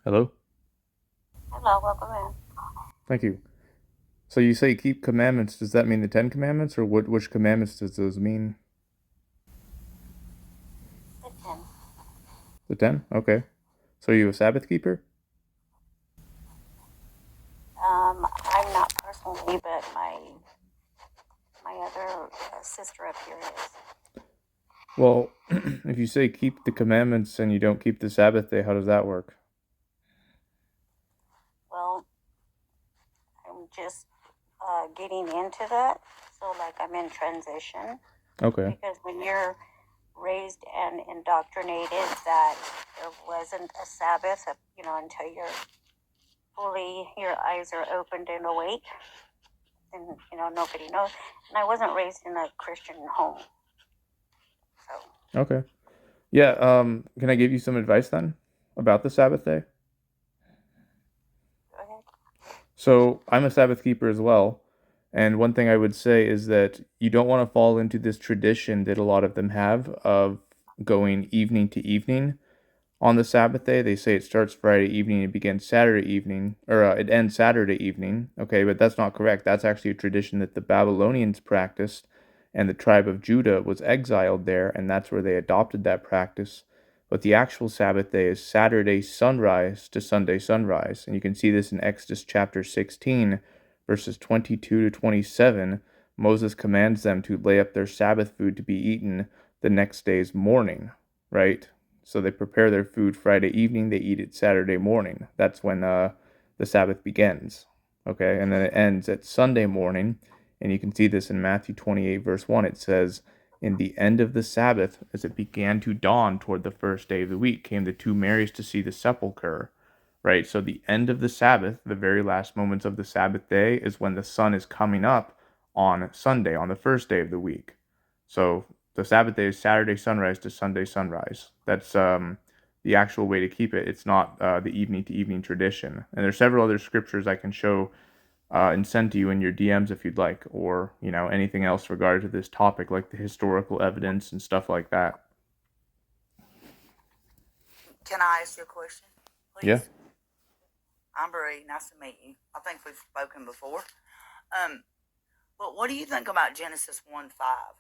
Hello? Hello, welcome in. Thank you. So you say keep commandments. Does that mean the Ten Commandments, or which commandments does those mean? The 10. The ten? Okay. So are you a Sabbath keeper? I'm not personally, but my other sister up here is. Well, if you say keep the commandments and you don't keep the Sabbath day, how does that work? Well, I'm just getting into that. So, like, I'm in transition Okay. because when you're raised and indoctrinated that there wasn't a Sabbath, until your eyes are opened and awake, and, nobody knows. And I wasn't raised in a Christian home. So, Okay. Yeah, can I give you some advice then about the Sabbath day? go ahead. So I'm a Sabbath keeper as well. And one thing I would say is that you don't want to fall into this tradition that a lot of them have of going evening to evening on the Sabbath day. They say it starts Friday evening and begins Saturday evening, or it ends Saturday evening. Okay, but that's not correct. That's actually a tradition that the Babylonians practiced, and the tribe of Judah was exiled there, and that's where they adopted that practice. But the actual Sabbath day is Saturday sunrise to Sunday sunrise, and you can see this in Exodus chapter 16, verses 22 to 27. Moses commands them to lay up their Sabbath food to be eaten the next day's morning, right? So they prepare their food Friday evening, they eat it Saturday morning. That's when the Sabbath begins. Okay, and then it ends at Sunday morning. And you can see this in Matthew 28, verse 1. It says, in the end of the Sabbath, as it began to dawn toward the first day of the week, came the two Marys to see the sepulchre. Right? So the end of the Sabbath, the very last moments of the Sabbath day, is when the sun is coming up on Sunday, on the first day of the week. So the Sabbath day is Saturday sunrise to Sunday sunrise. That's the actual way to keep it. It's not the evening to evening tradition. And there's several other scriptures I can show and send to you in your DMs if you'd like, or anything else regarding to this topic, like the historical evidence and stuff like that. Can I ask you a question, Yeah, please? I'm Bree. Nice to meet you. I think we've spoken before. Um, but what do you think about Genesis 1:5?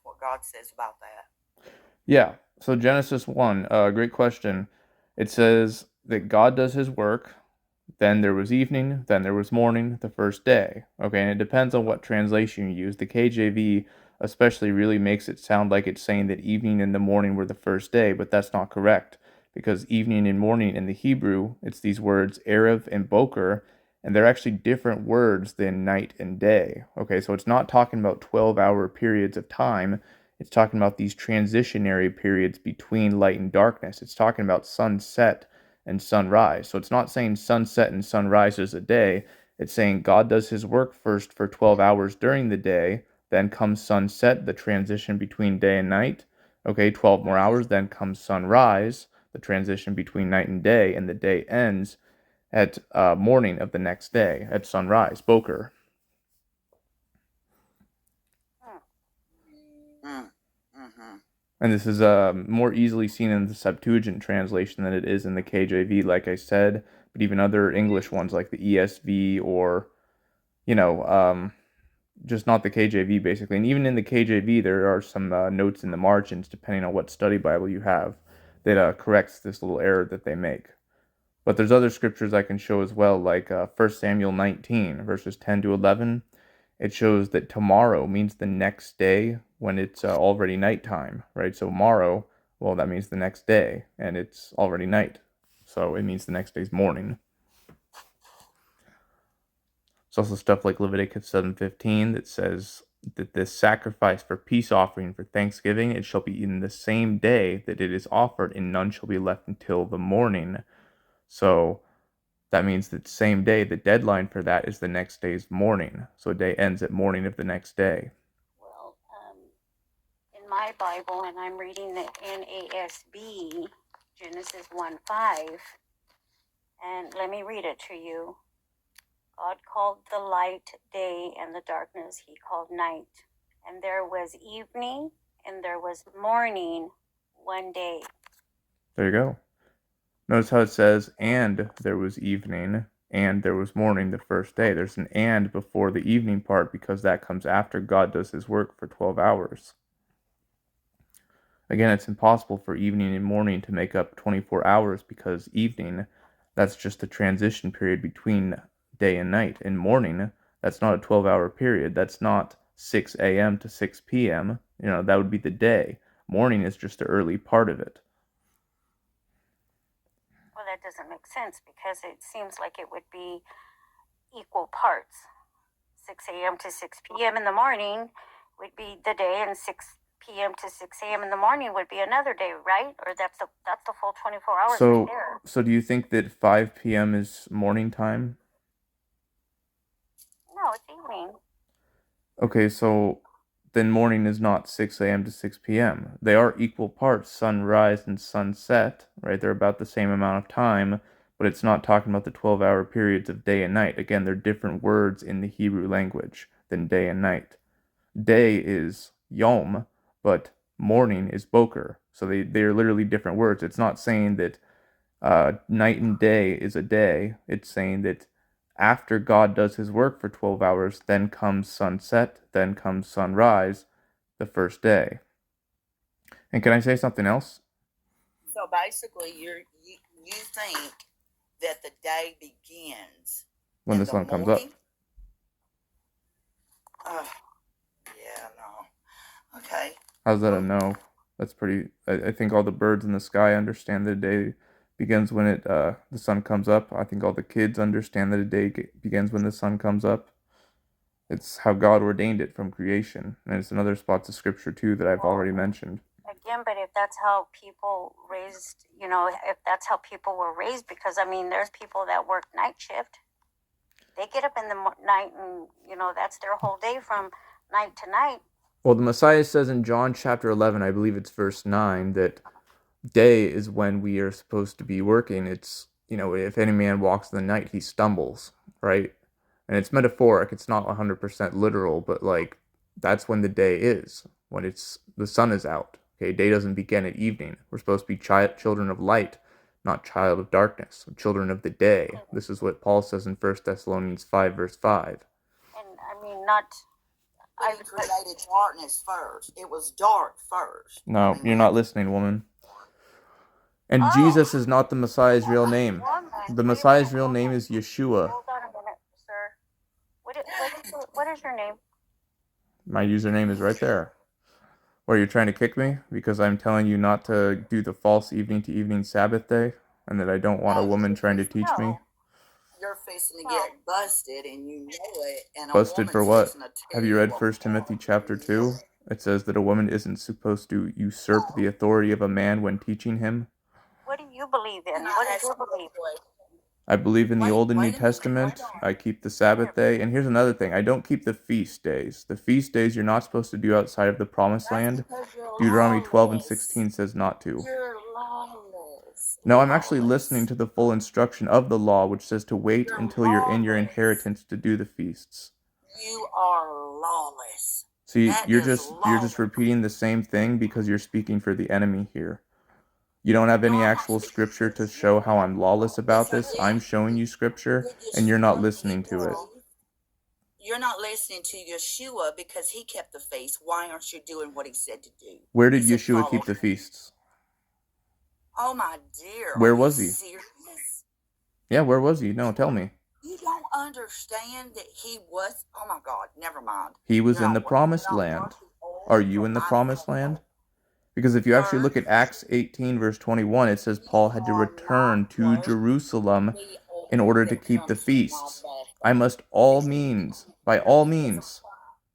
What God says about that? yeah. So Genesis 1, great question. It says that God does His work. Then there was evening, then there was morning, the first day. Okay, and it depends on what translation you use. The KJV especially really makes it sound like it's saying that evening and the morning were the first day, but that's not correct. Because evening and morning in the Hebrew, it's these words Erev and Boker, and they're actually different words than night and day. Okay, so it's not talking about 12-hour periods of time. It's talking about these transitionary periods between light and darkness. It's talking about sunset and sunrise. So it's not saying sunset and sunrise is a day. It's saying God does his work first for 12 hours during the day, then comes sunset, the transition between day and night. Okay, 12 more hours, then comes sunrise, the transition between night and day, and the day ends at morning of the next day, at sunrise, Boker. Hmm. Mm, mm-hmm. And this is more easily seen in the Septuagint translation than it is in the KJV, like I said, but even other English ones like the ESV or, you know, just not the KJV basically. And even in the KJV, there are some notes in the margins, depending on what study Bible you have, that corrects this little error that they make. But there's other scriptures I can show as well, like 1 Samuel 19, verses 10 to 11. It shows that tomorrow means the next day when it's already nighttime, right? So morrow, well, that means the next day, and it's already night. So it means the next day's morning. It's also stuff like Leviticus 7:15 that says that this sacrifice for peace offering for Thanksgiving, it shall be eaten the same day that it is offered, and none shall be left until the morning. So that means that same day, the deadline for that is the next day's morning. So a day ends at morning of the next day. Well, in my Bible, and I'm reading the NASB, Genesis 1:5, and let me read it to you. God called the light day, and the darkness he called night. And there was evening, and there was morning one day. There you go. Notice how it says, and there was evening, and there was morning the first day. There's an and before the evening part because that comes after God does his work for 12 hours. Again, it's impossible for evening and morning to make up 24 hours because evening, that's just the transition period between day and night. And morning, that's not a 12-hour period. That's not 6 a.m. to 6 p.m. That would be the day. Morning is just the early part of it. Well, that doesn't make sense because it seems like it would be equal parts. 6 a.m. to 6 p.m. in the morning would be the day, and 6 p.m. to 6 a.m. in the morning would be another day, right? Or that's the full 24 hours right there. So do you think that 5 p.m. is morning time? No, it's evening. Okay, so then morning is not 6 a.m. to 6 p.m. They are equal parts, sunrise and sunset, right? They're about the same amount of time, but it's not talking about the 12-hour periods of day and night. Again, they're different words in the Hebrew language than day and night. Day is yom, but morning is boker. So they're literally different words. It's not saying that night and day is a day. It's saying that after God does his work for 12 hours, then comes sunset, then comes sunrise, the first day. And can I say something else? So basically, you think that the day begins When the in the sun comes up. morning? Yeah, no. Okay. How's that a no? That's pretty. I think all the birds in the sky understand that the day begins when the sun comes up. I think all the kids understand that a day begins when the sun comes up. It's how God ordained it from creation, and it's in other spots of scripture too that I've already mentioned. Again, but if that's how people raised, if that's how people were raised, because I mean, there's people that work night shift. They get up in the night, and that's their whole day from night to night. Well, the Messiah says in John chapter 11, I believe it's verse 9, that day is when we are supposed to be working. It's, if any man walks in the night, he stumbles, right? And it's metaphoric. It's not 100% literal, but like that's when the day is, when the sun is out. Okay, day doesn't begin at evening. We're supposed to be children of light, not child of darkness, children of the day. This is what Paul says in 1 Thessalonians 5, verse 5. And I mean, not. I created darkness first. It was dark first. No, you're not listening, woman. And Jesus is not the Messiah's real name. The Messiah's real name is Yeshua. Hold on a minute, sir. What is your name? My username is right there. Or you're trying to kick me because I'm telling you not to do the false evening to evening Sabbath day, and that I don't want a woman trying to teach me. You're facing to get busted, and you know it. And busted for what? Have you read 1 Timothy chapter 2? It says that a woman isn't supposed to usurp the authority of a man when teaching him. What do you believe in? What is your belief? I believe in the Old and New Testament. I keep the Sabbath day. And here's another thing. I don't keep the feast days. The feast days you're not supposed to do outside of the promised land. Deuteronomy 12 and 16 says not to. You're lawless. No, I'm actually listening to the full instruction of the law, which says to wait until you're in your inheritance to do the feasts. You are lawless. See, you're just repeating the same thing because you're speaking for the enemy here. You don't have any actual scripture to show how I'm lawless about this. I'm showing you scripture, and you're not listening to it. You're not listening to Yeshua because he kept the feast. Why aren't you doing what he said to do? Where did Yeshua keep the feasts? Oh, my dear. Where was he? Serious? Yeah, where was he? No, tell me. You don't understand that he was... Oh, my God. Never mind. He was in the promised land. Are you in the promised land? Because if you actually look at Acts 18, verse 21, it says Paul had to return to Jerusalem in order to keep the feasts. I must by all means,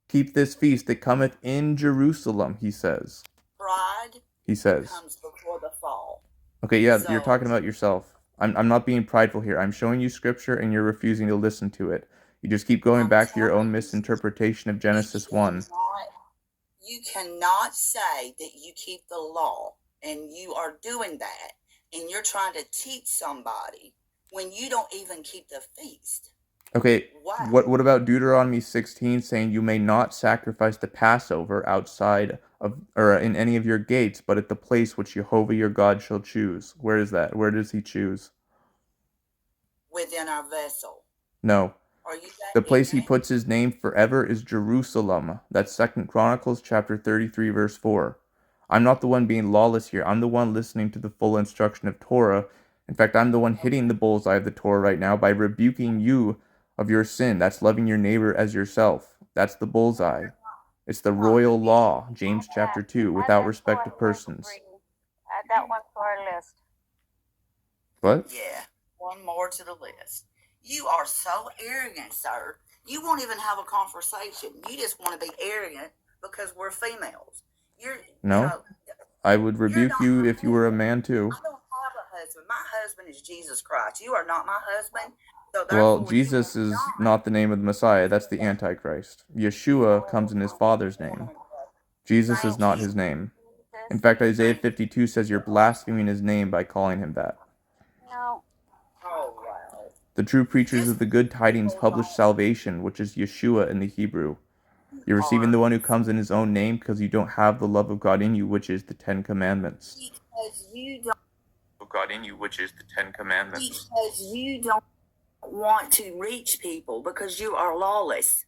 keep this feast that cometh in Jerusalem, he says. Pride, he says. Comes before the fall. Okay, yeah, you're talking about yourself. I'm not being prideful here. I'm showing you scripture and you're refusing to listen to it. You just keep going back to your own misinterpretation of Genesis 1. You cannot say that you keep the law, and you are doing that, and you're trying to teach somebody when you don't even keep the feast. Okay, Wow. what about Deuteronomy 16 saying you may not sacrifice the Passover outside of or in any of your gates, but at the place which Jehovah your God shall choose? Where is that? Where does he choose? Within our vessel. No. Are you that The place he ignorant? puts his name forever is Jerusalem. That's 2 Chronicles chapter 33 verse 4. I'm not the one being lawless here. I'm the one listening to the full instruction of Torah. In fact, I'm the one hitting the bullseye of the Torah right now by rebuking you of your sin. That's loving your neighbor as yourself. That's the bullseye. It's the royal law, James chapter 2, without Let's go respect of ahead, persons. Brady. Add that one to our list. What? Yeah, one more to the list. You are so arrogant, sir. You won't even have a conversation. You just want to be arrogant because we're females. You're, No? you know, I would you're rebuke not you my if you were a husband. man too. I don't have a husband. My husband is Jesus Christ. You are not my husband. So Well, therefore, you Jesus are is not. not the name of the Messiah. That's the Antichrist. Yeshua comes in his Father's name. Jesus is Thank not you. his name. In Jesus. fact, Isaiah Thank you. 52 says you're blaspheming his name by calling him that. No. Oh, wow. The true preachers Just of the good tidings people publish salvation, which is Yeshua in the Hebrew. You're receiving the are one who comes in his own name because you don't have the love of God in you, which is the Ten Commandments. because you don't. God in you, which is the Ten Commandments. Because you don't want to reach people because you are lawless.